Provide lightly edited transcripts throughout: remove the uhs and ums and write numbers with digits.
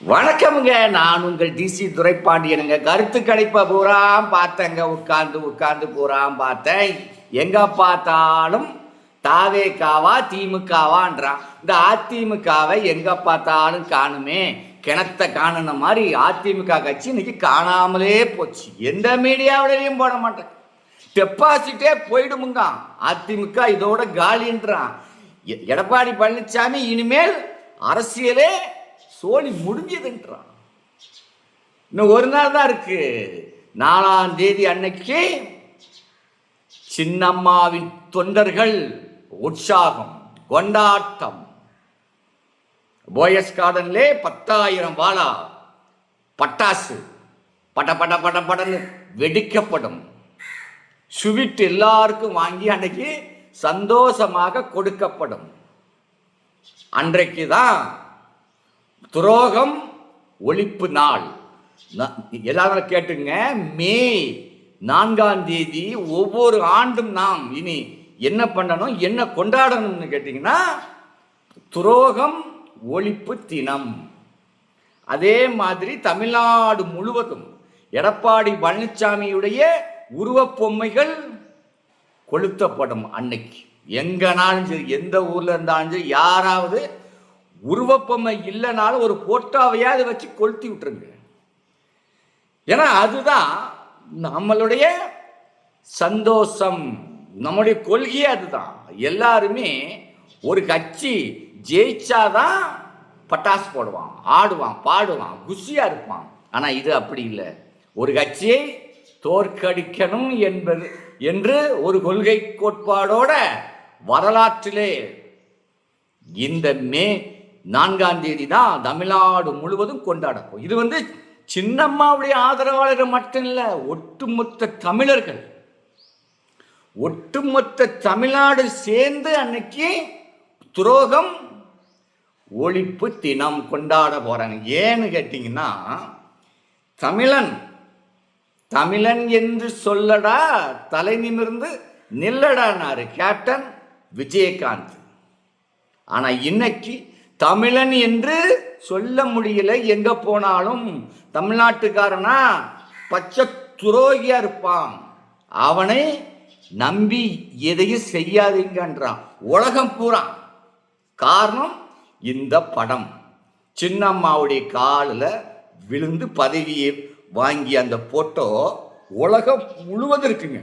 வணக்கமுங்க. நான் உங்கள் டிசி துரைப்பாண்டியனுங்க. கருத்து கணிப்பை பூரா பார்த்தேங்க. உட்கார்ந்து பூரா பார்த்தேன். எங்க பார்த்தாலும் தாவேக்காவா திமுகவான்றான். இந்த அதிமுகவை எங்க பார்த்தாலும் காணுமே. கிணத்த காணுன மாதிரி அதிமுக கட்சி இன்னைக்கு காணாமலே போச்சு. எந்த மீடியாவிலையும் போட மாட்டேன். டெபாசிட்டே போயிடுமுங்க. அதிமுக இதோட காலின்றான். எடப்பாடி பழனிசாமி இனிமேல் அரசியலே சோழி முடிஞ்சதுன்றான். இன்னும் ஒரு நாள் தான் இருக்கு. 4ஆம் தேதி அன்னைக்கு சின்னம்மாவின் தொண்டர்கள் உற்சாகம், கொண்டாட்டம். போயஸ் கார்டன்லே 10,000 வாழா பட்டாசு பட பட பட படன்னு வெடிக்கப்படும். ஸ்வீட் எல்லாருக்கும் வாங்கி அன்னைக்கு சந்தோஷமாக கொடுக்கப்படும். அன்றைக்கு தான் துரோகம் ஒழிப்பு நாள். எல்லாரும் கேட்டுங்க. மே 4ஆம் தேதி ஒவ்வொரு ஆண்டும் நாம் இனி என்ன பண்ணணும், என்ன கொண்டாடணும்னு கேட்டீங்கன்னா துரோகம் ஒழிப்பு தினம். அதே மாதிரி தமிழ்நாடு முழுவதும் எடப்பாடி பழனிசாமியுடைய உருவப்பொம்மைகள் கொளுத்தப்படும். அன்னைக்கு எங்கனாலும் சரி, எந்த ஊர்ல இருந்தாலும் சரி, யாராவது உருவப்பொம்மை இல்லைனாலும் ஒரு போட்டோவையாவது வச்சு கொளுத்தி விட்டுருங்க. ஏன்னா அதுதான் நம்மளுடைய சந்தோஷம், நம்முடைய கொள்கையே அதுதான். எல்லாருமே ஒரு கட்சி ஜெயிச்சாதான் பட்டாசு போடுவான், ஆடுவான், பாடுவான், குஷியா இருப்பான். ஆனா இது அப்படி இல்லை. ஒரு கட்சியை தோற்கடிக்கணும் என்று ஒரு கொள்கை கோட்பாடோட வரலாற்றிலே இந்த மே 4ஆம் தேதி தான் தமிழ்நாடு முழுவதும் கொண்டாடப்போம். இது சின்னம்மாவுடைய ஆதரவாளர்கள் மட்டும் இல்லை, ஒட்டுமொத்த தமிழர்கள், ஒட்டுமொத்த தமிழ்நாடு சேர்ந்து அன்னைக்கு துரோகம் ஒழிப்பு தினம் கொண்டாட போறாங்க. ஏன்னு கேட்டீங்கன்னா, தமிழன் என்று சொல்லடா தலை நிமிர்ந்து நில்லடானாரு கேப்டன் விஜயகாந்த். ஆனா இன்னைக்கு தமிழன் என்று சொல்ல முடியல. எங்க போனாலும் தமிழ்நாட்டுக்காரனா பச்சை துரோகியா இருப்பான். அவனை நம்பி எதையும் செய்யாதீங்கன்றான் உலகம் பூரா. காரணம் இந்த படம். சின்னம்மாவுடைய காலில் விழுந்து பதவியை வாங்கி அந்த போட்டோ உலகம் முழுவதும் இருக்குங்க.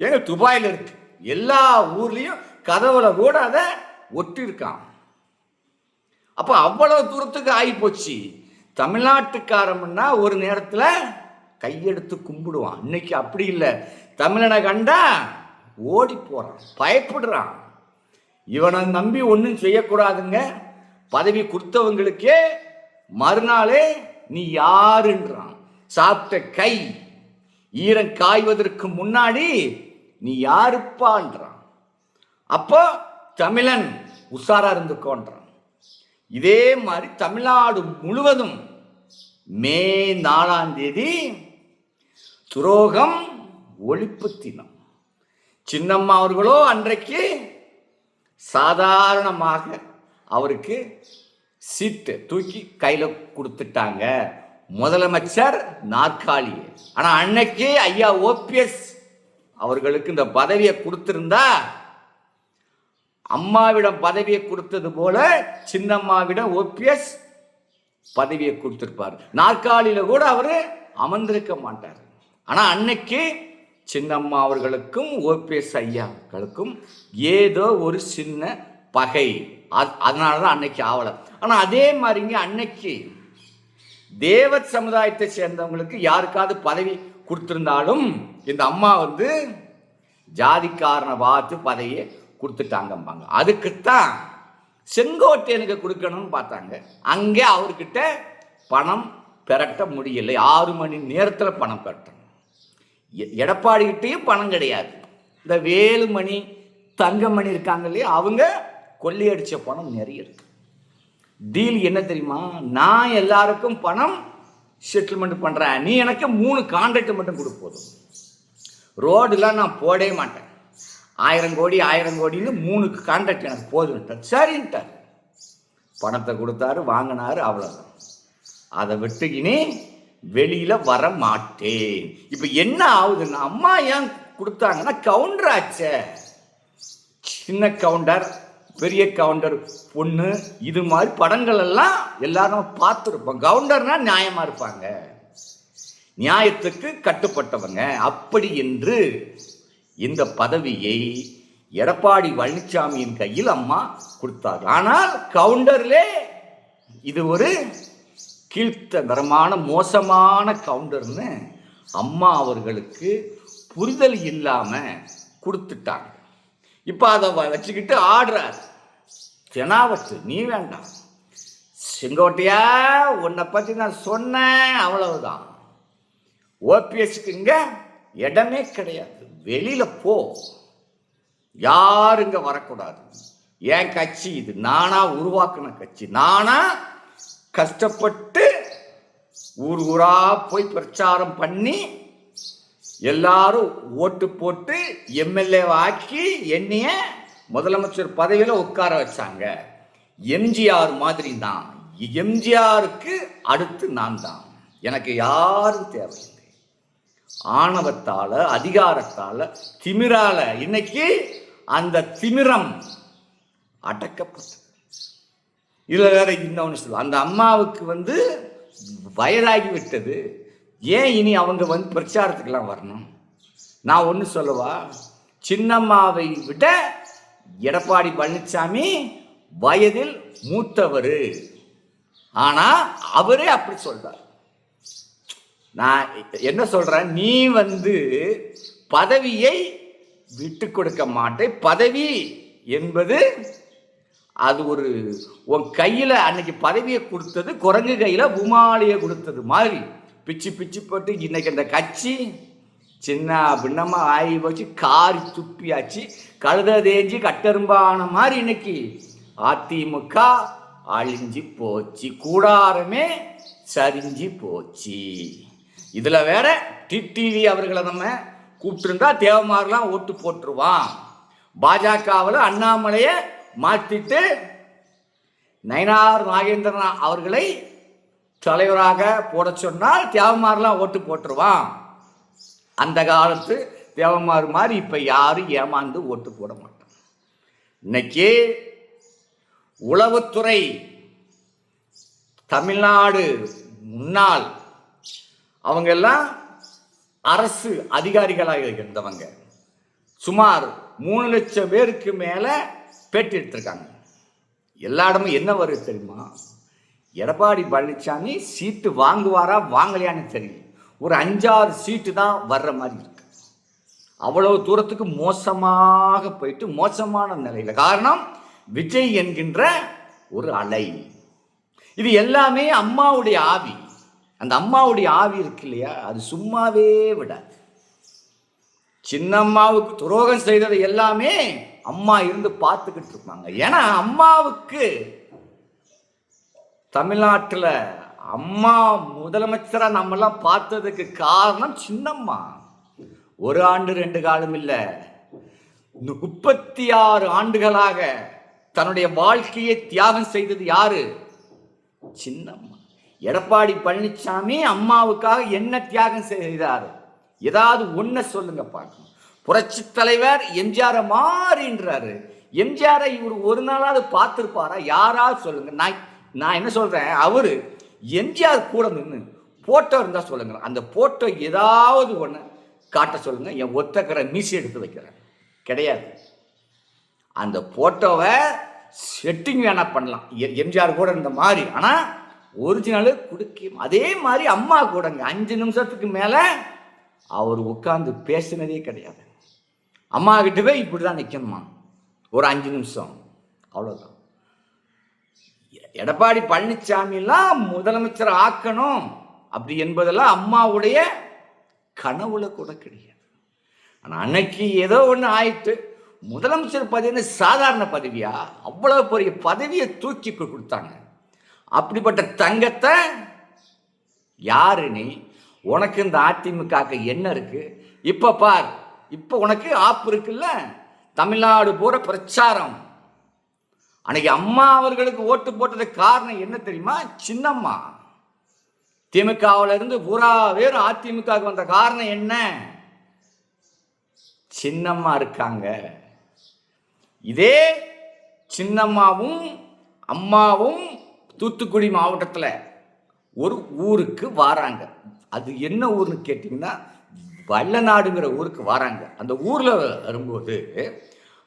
ஏங்க துபாயில் இருக்கு, எல்லா ஊர்லயும் கதவுல கூட அதை ஒட்டிருக்கான். அப்ப அவ்வளவு தூரத்துக்கு ஆகி போச்சு. தமிழ்நாட்டுக்காரம்னா ஒரு நேரத்துல கையெடுத்து கும்பிடுவான். இன்னைக்கு அப்படி இல்லை. தமிழனை கண்டா ஓடி போறான், பயப்படுறான். இவனை நம்பி ஒன்றும் செய்யக்கூடாதுங்க. பதவி கொடுத்தவங்களுக்கே மறுநாளே நீ யாருன்றான். சாப்பிட்ட கை ஈரம் காய்வதற்கு முன்னாடி நீ யாருப்பான்றான். அப்போ தமிழன் உஷாரா இருந்துக்கோன்றான். இதே மாதிரி தமிழ்நாடு முழுவதும் மே 4ஆம் தேதி துரோகம் ஒழிப்பு தினம். சின்னம்மா அவர்களோ அன்றைக்கு சாதாரணமாக அவருக்கு சீட்டு தூக்கி கையில கொடுத்துட்டாங்க, முதலமைச்சர் நாற்காலியை. ஆனா அன்னைக்கு ஐயா ஓபிஎஸ் அவர்களுக்கு இந்த பதவியை கொடுத்திருந்தா, அம்மாவிடம் பதவியை கொடுத்தது போல சின்னம்மாவிடம் ஓபிஎஸ் பதவியை கொடுத்திருப்பார். நாற்காலியில கூட அவரு அமர்ந்திருக்க மாட்டார். ஆனா அன்னைக்கு சின்னம்மா அவர்களுக்கும் ஓபிஎஸ் ஐயாக்களுக்கும் ஏதோ ஒரு சின்ன பகை. அதனாலதான் அன்னைக்கு ஆவல. ஆனா அதே மாதிரிங்க அன்னைக்கு தேவ சமுதாயத்தை சேர்ந்தவங்களுக்கு யாருக்காவது பதவி கொடுத்திருந்தாலும் இந்த அம்மா ஜாதிக்காரனை பார்த்து பதவியை கொடுத்துட்டாங்கம்பாங்க. அதுக்குத்தான் செங்கோட்டையனுக்கு கொடுக்கணும்னு பார்த்தாங்க. அங்கே அவர்கிட்ட பணம் பெரட்ட முடியலை. 6 மணி நேரத்தில் பணம் பெறட்டணும். எடப்பாடிக்கிட்டையும் பணம் கிடையாது. இந்த வேலுமணி தங்கமணி இருக்காங்க இல்லையா, அவங்க கொள்ளையடிச்ச பணம் நிறைய இருக்கு. டீல் என்ன தெரியுமா? நான் எல்லாருக்கும் பணம் செட்டில்மெண்ட் பண்றேன், நீ எனக்கு 3 கான்ட்ராக்ட் மட்டும் கொடு போதும். ரோடுலாம் நான் போடவே மாட்டேன், 1000 கோடி 1000 கோடின்னு 3 கான்ட்ராக்ட் எனக்கு போதுன்ட்டார். சரின்ட்டார். பணத்தை கொடுத்தாரு, வாங்கினாரு, அவ்வளோதான். அதை விட்டு இனி வெளியில வர மாட்டேன். இப்ப என்ன ஆகுதுன்னா, அம்மா ஏன் கொடுத்தாங்கன்னா கவுண்டர் ஆச்சே. சின்ன கவுண்டர், பெரிய கவுண்டர் பொண்ணு, இது மாதிரி படங்கள் எல்லாம் எல்லாரும் பார்த்துருப்போம். கவுண்டர்னா நியாயமா இருப்பாங்க, நியாயத்துக்கு கட்டுப்பட்டவங்க. அப்படி என்று இந்த பதவியை எடப்பாடி பழனிசாமியின் கையில் அம்மா கொடுத்தார். ஆனால் கவுண்டர்லே இது ஒரு கீழ்த்தரமான மோசமான கவுண்டர்னு அம்மா அவர்களுக்கு புரிதல் இல்லாம கொடுத்துட்டாங்க. இப்ப அதை வச்சுக்கிட்டு ஆடுறார். தெனாவட்டு நீ வேண்டாம், செங்கோட்டையா உன்னை பத்தி நான் சொன்னேன், அவ்வளவுதான். ஓபிஎஸ்க்கு இங்க இடமே கிடையாது, வெளியில போ, யாருங்க வரக்கூடாது. என் கட்சி இது, நானா உருவாக்குன கட்சி, நானா கஷ்டப்பட்டு ஊர் ஊரா போய் பிரச்சாரம் பண்ணி எல்லாரும் ஓட்டு போட்டு எம்எல்ஏ ஆக்கி என்னைய முதலமைச்சர் பதவியில உட்கார வச்சாங்க. எம்ஜிஆர் மாதிரி தான், எம்ஜிஆருக்கு அடுத்து நான் தான், எனக்கு யாரும் தேவையில்லை. ஆணவத்தால, அதிகாரத்தால, திமிரால இன்னைக்கு அந்த திமிரம் அடக்கப்பட்டது. இதுல வேற இன்னொன்னு சொல்ல, அந்த அம்மாவுக்கு வயதாகி விட்டது. ஏன் இனி அவங்க பிரச்சாரத்துக்கெல்லாம் வரணும்? நான் ஒன்று சொல்லவா, சின்னம்மாவை விட எடப்பாடி பழனிசாமி வயதில் மூத்தவர். ஆனா அவரே அப்படி சொல்றார். நான் என்ன சொல்றேன், நீ பதவியை விட்டு கொடுக்க மாட்டேன். பதவி என்பது அது ஒரு உன் கையில அன்னைக்கு பதவியை கொடுத்தது குரங்கு கையில உமாலியை கொடுத்தது மாதிரி பிச்சு பிச்சு போட்டு இன்னைக்கு அந்த கட்சி சின்ன பின்னமா ஆகி போச்சு, காரி துப்பியாச்சு, கழுத தேஞ்சி கட்டெரும்பான மாதிரி இன்னைக்கு அதிமுக அழிஞ்சு போச்சு, கூடாரமே சரிஞ்சு போச்சு. இதுல வேற டிடிவி அவர்களை நம்ம கூப்பிட்டுருந்தா தேவமாரெல்லாம் ஓட்டு போட்டுருவான். பாஜகவில் அண்ணாமலையை மாற்றிட்டு நயினார் நாகேந்திரன் அவர்களை தலைவராக போட சொன்னால் தேவமாரெல்லாம் ஓட்டு போட்டுருவான். அந்த காலத்து தேவமாறு மாதிரி இப்ப யாரும் ஏமாந்து ஓட்டு போட மாட்டான். இன்னைக்கு உளவுத்துறை தமிழ்நாடு முன்னாள் அவங்க எல்லாம் அரசு அதிகாரிகளாக இருந்தவங்க சுமார் 3 லட்சம் பேருக்கு மேல பேட்டி எடுத்திருக்காங்க. எல்லா இடமும் என்ன வருது தெரியுமா, எடப்பாடி பழனிசாமி சீட்டு வாங்குவாரா வாங்கலையான்னு தெரியல, ஒரு 5-6 சீட்டு தான் வர்ற மாதிரி இருக்கு. அவ்வளவு தூரத்துக்கு மோசமாக போயிட்டு மோசமான நிலையில. காரணம் விஜய் என்கின்ற ஒரு அலை. இது எல்லாமே அம்மாவுடைய ஆவி. அந்த அம்மாவுடைய ஆவி இருக்கு இல்லையா, அது சும்மாவே விடாது. சின்னம்மாவுக்கு துரோகம் செய்தது எல்லாமே அம்மா இருந்து பார்த்துக்கிட்டு இருப்பாங்க. ஏன்னா அம்மாவுக்கு தமிழ்நாட்டில் அம்மா முதலமைச்சரா நம்மெல்லாம் பார்த்ததுக்கு காரணம் சின்னம்மா. 1 ஆண்டு 2 காலம் இல்லை, 36 ஆண்டுகளாக தன்னுடைய வாழ்க்கையை தியாகம் செய்தது யாரு? சின்னம்மா. எடப்பாடி பழனிசாமி அம்மாவுக்காக என்ன தியாகம் செய்தார்? ஏதாவது ஒன்ன சொல்லுங்க பார்க்கணும். புரட்சி தலைவர் எம்ஜிஆர் மாறின்றாரு. எம்ஜிஆரை இவர் ஒரு நாளாவது பார்த்திருப்பாரா? யாராவது சொல்லுங்க. நான் என்ன சொல்றேன், அவரு எம்ஜிஆர் கூட நின்று போட்டோ இருந்தா சொல்லுங்க. அந்த போட்டோ ஏதாவது ஒன்று காட்ட சொல்லுங்க. என் ஒத்தக்கரை மீசி எடுத்து வைக்கிறேன். கிடையாது. அந்த போட்டோவை செட்டிங் வேணா பண்ணலாம், எம்ஜிஆர் கூட இருந்த மாதிரி. ஆனா ஒரிஜினலு கொடுக்க. அதே மாதிரி அம்மா கூடங்க 5 நிமிஷத்துக்கு மேல அவர் உட்கார்ந்து பேசினதே கிடையாது. அம்மா கிட்டவே இப்படிதான் நிற்கணுமா, ஒரு 5 நிமிஷம், அவ்வளவுதான். எடப்பாடி பழனிசாமிலாம் முதலமைச்சர் ஆக்கணும் அப்படி என்பதெல்லாம் அம்மாவுடைய கனவுல கூட கிடையாது. ஆனா அன்னைக்கு ஏதோ ஒன்று ஆயிட்டு. முதலமைச்சர் பதவி சாதாரண பதவியா? அவ்வளவு பெரிய பதவியை தூக்கி கொடுத்தாங்க. அப்படிப்பட்ட தங்கத்தை யாரு நீ? உனக்கு இந்த அதிமுக என்ன இருக்கு? இப்ப பார், இப்ப உனக்கு ஆப்பு இருக்குல்ல, தமிழ்நாடு பூரா பிரச்சாரம். அன்னைக்கு அம்மா அவர்களுக்கு ஓட்டு போட்டதுக்கு காரணம் என்ன தெரியுமா? சின்னம்மா. திமுகவில் இருந்து பூரா பேர் அதிமுகவுக்கு வந்த காரணம் என்ன? சின்னம்மா இருக்காங்க. இதே சின்னம்மாவும் அம்மாவும் தூத்துக்குடி மாவட்டத்தில் ஒரு ஊருக்கு வராங்க. அது என்ன ஊர்னு கேட்டிங்கன்னா வல்லநாடுங்கிற ஊருக்கு வராங்க. அந்த ஊரில் வரும்போது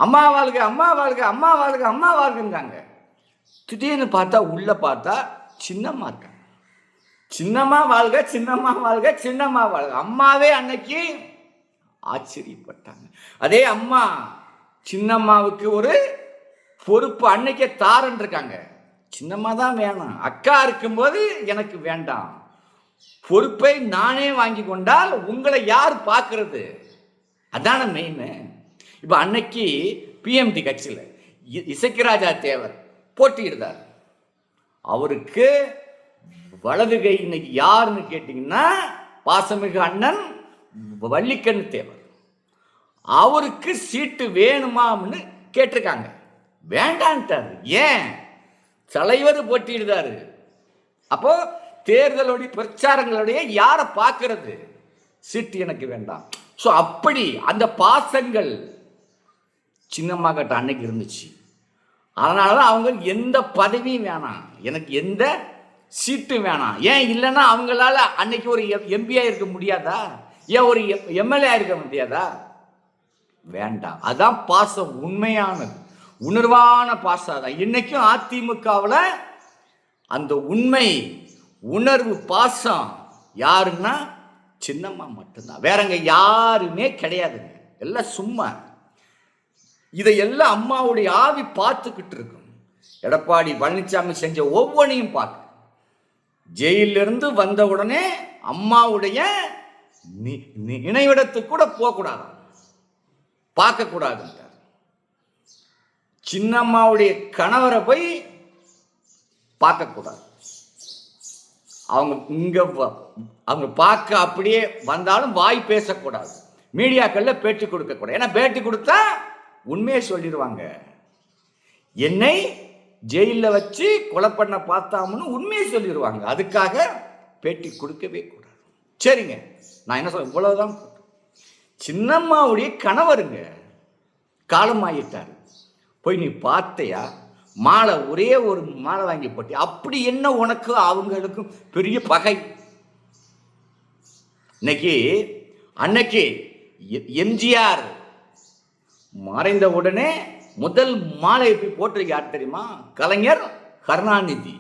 அம்மா வாழ்க அம்மா வாழ்க அம்மா வாழ்க அம்மா வாழ்கங்காங்க. திடீர்னு பார்த்தா உள்ள பார்த்தா சின்னம்மா இருக்காங்க. சின்னம்மா வாழ்க சின்னம்மா வாழ்க சின்னம்மா வாழ்க. அம்மாவே அன்னைக்கு ஆச்சரியப்பட்டாங்க. அதே அம்மா சின்னம்மாவுக்கு ஒரு பொறுப்பு அன்னைக்கே தாரன் இருக்காங்க. சின்னம்மா தான் வேணும், அக்கா இருக்கும்போது எனக்கு வேண்டாம், பொறுப்பை நானே வாங்கி கொண்டால் உங்களை யார் பார்க்கறது? அதான மெயின். இப்போ அன்னைக்கு பிஎம்டி கட்சியில் இசக்கிராஜா தேவர் போட்டியிடுறார். அவருக்கு வலது கை இன்னைக்கு யாருன்னு கேட்டிங்கன்னா பாசமிகு அண்ணன் வள்ளிக்கண் தேவர். அவருக்கு சீட்டு வேணுமான்னு கேட்டிருக்காங்க. வேண்டான்ட்டார். ஏன்? தலைவர் போட்டியிடுறாரு. அப்போ தேர்தலுடைய பிரச்சாரங்களுடைய யாரை பார்க்கறது? சீட்டு எனக்கு வேண்டாம். ஸோ அப்படி அந்த பாசங்கள் சின்னம்மா கிட்ட அன்னைக்கு இருந்துச்சு. அதனால தான் அவங்க எந்த பதவியும் வேணாம், எனக்கு எந்த சீட்டு வேணாம். ஏன் இல்லைன்னா அவங்களால அன்னைக்கு ஒரு எம்பியா இருக்க முடியாதா? ஏன் ஒரு எம்எல்ஏ இருக்க முடியாதா? வேண்டாம். அதான் பாசம், உண்மையானது, உணர்வான பாசம் தான். இன்னைக்கும் அதிமுகவில் அந்த உண்மை உணர்வு பாசம் யாருன்னா சின்னம்மா மட்டும்தான். வேறங்க யாருமே கிடையாதுங்க. எல்லாம் சும்மா. இதையெல்லாம் அம்மாவுடைய ஆவி பார்த்துக்கிட்டு இருக்கும். எடப்பாடி பழனிசாமி செஞ்ச ஒவ்வொன்றையும் பார்க்க, ஜெயிலிருந்து வந்த உடனே அம்மாவுடைய நினைவிடத்துக்கு கூட போகக்கூடாது, பார்க்கக்கூடாதுன்றார். சின்னம்மாவுடைய கணவரை போய் பார்க்கக்கூடாது. அவங்க இங்க அவங்க பார்க்க அப்படியே வந்தாலும் வாய் பேசக்கூடாது, மீடியாக்கள்ல பேட்டி கொடுக்கக்கூடாது. ஏன்னா பேட்டி கொடுத்தா உண்மையை சொல்லிடுவாங்க. என்னை ஜெயிலில் வச்சு கொலை பண்ண பார்த்தாமன்னு உண்மையை சொல்லிடுவாங்க. அதுக்காக பேட்டி கொடுக்கவே கூடாது. சரிங்க, நான் என்ன சொல்ல, இவ்வளவுதான். சின்னம்மாவுடைய கணவருங்க காலமாயிட்டார். போய் நீ பார்த்தையா? மாலை ஒரே ஒரு மாலை வாங்கி போட்டி. அப்படி என்ன உனக்கு அவங்களுக்கும் பெரிய பகை? இன்னைக்கு அன்னைக்கு எம்ஜிஆர் மறைந்த உடனே முதல் மாலை போய் போட்டு யார் தெரியுமா? கலைஞர், கருணாநிதி.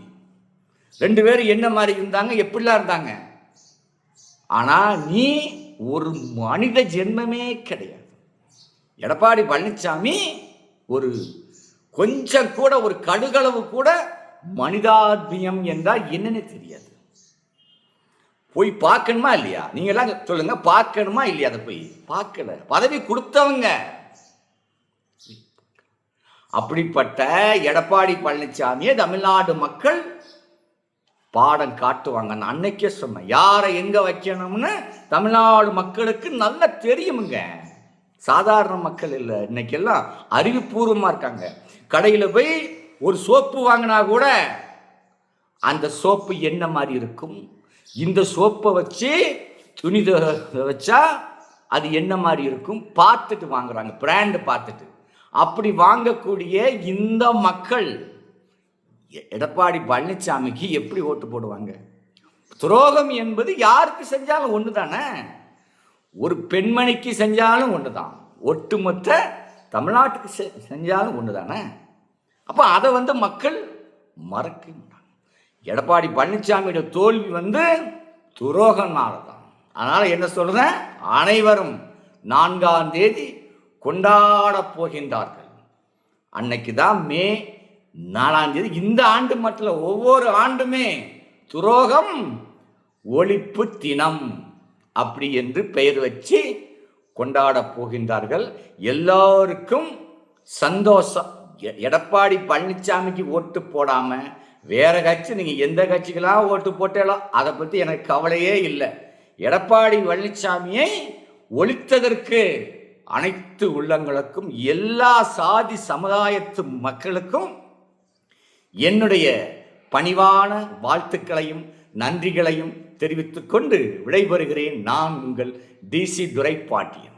ரெண்டு பேரும் என்ன மாதிரி இருந்தாங்க, எப்படிலாம் இருந்தாங்க. ஆனா நீ ஒரு மனித ஜென்மமே கிடையாது. எடப்பாடி பழனிசாமி ஒரு கொஞ்சம் கூட, ஒரு கடுகளவு கூட மனிதாத்மியம் என்றால் என்னன்னு தெரியாது. போய் பார்க்கணுமா இல்லையா? நீங்க எல்லாம் சொல்லுங்க, பார்க்கணுமா இல்லையா? அதை போய் பார்க்கல. பதவி கொடுத்தவங்க. அப்படிப்பட்ட எடப்பாடி பழனிசாமியை தமிழ்நாடு மக்கள் பாடம் காட்டுவாங்க. நான் அன்னைக்கே சொன்னேன், யாரை எங்க வைக்கணும்னு தமிழ்நாடு மக்களுக்கு நல்லா தெரியுமுங்க. சாதாரண மக்கள் இல்லை, இன்னைக்கெல்லாம் அறிவுபூர்வமா இருக்காங்க. கடையில் போய் ஒரு சோப்பு வாங்கினா கூட அந்த சோப்பு என்ன மாதிரி இருக்கும், இந்த சோப்பை வச்சு துணி வச்சா அது என்ன மாதிரி இருக்கும் பார்த்துட்டு வாங்குறாங்க, பிராண்டு பார்த்துட்டு. அப்படி வாங்கக்கூடிய இந்த மக்கள் எடப்பாடி பழனிசாமிக்கு எப்படி ஓட்டு போடுவாங்க? துரோகம் என்பது யாருக்கு செஞ்சாலும் ஒன்று தானே, ஒரு பெண்மணிக்கு செஞ்சாலும் ஒன்று தான், ஒட்டுமொத்த தமிழ்நாட்டுக்கு செஞ்சாலும் ஒன்று தானே. அப்போ அதை மக்கள் மறக்க மாட்டாங்க. எடப்பாடி பழனிசாமியோட தோல்வி துரோகம்னால தான். அதனால் என்ன சொல்கிறேன், அனைவரும் 4ஆம் தேதி கொண்டாட போகின்றார்கள். அன்னைக்கு தான் மே 4ஆம் தேதி. இந்த ஆண்டு மட்டும் ஒவ்வொரு ஆண்டுமே துரோகம் ஒழிப்பு தினம் அப்படி என்று பெயர் வச்சு கொண்டாட போகின்றார்கள். எல்லோருக்கும் சந்தோஷம். எடப்பாடி பழனிசாமிக்கு ஓட்டு போடாம வேற கட்சி, நீங்க எந்த கட்சிக்கெல்லாம் ஓட்டு போட்டாலும் அதை பத்தி எனக்கு கவலையே இல்லை. எடப்பாடி பழனிசாமியை ஒழித்ததற்கு அனைத்து உள்ளங்களுக்கும், எல்லா சாதி சமுதாயத்து மக்களுக்கும் என்னுடைய பணிவான வாழ்த்துக்களையும் நன்றிகளையும் தெரிவித்துக் கொண்டு விடைபெறுகிறேன். நான் உங்கள் DC துரைப்பாட்டியன்.